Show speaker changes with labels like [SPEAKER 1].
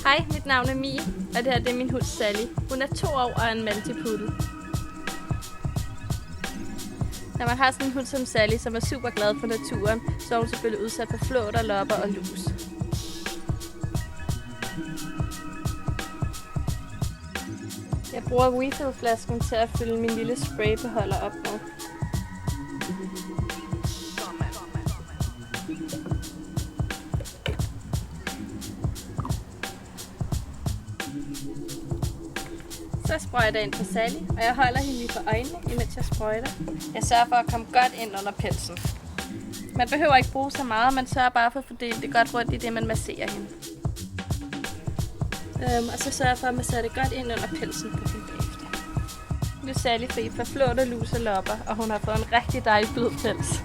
[SPEAKER 1] Hej, mit navn er Mie, og det her det er min hund Sally. Hun er 2 år og er en maltipoodle. Når man har sådan en hund som Sally, som er super glad for naturen, så er hun selvfølgelig udsat for flåter, lopper og lus. Jeg bruger refillflasken til at fylde min lille spraybeholder op med. Så sprøjter jeg ind på Sally, og jeg holder hende lige for øjnene, imens jeg sprøjter. Jeg sørger for at komme godt ind under pelsen. Man behøver ikke bruge så meget, man sørger bare for at fordele det godt rundt i det, man masserer hende. Og så sørger jeg for at massere det godt ind under pelsen på hende bagefter. Nu er Sally fri for flåter, lus og lopper, og hun har fået en rigtig dejlig blød pels.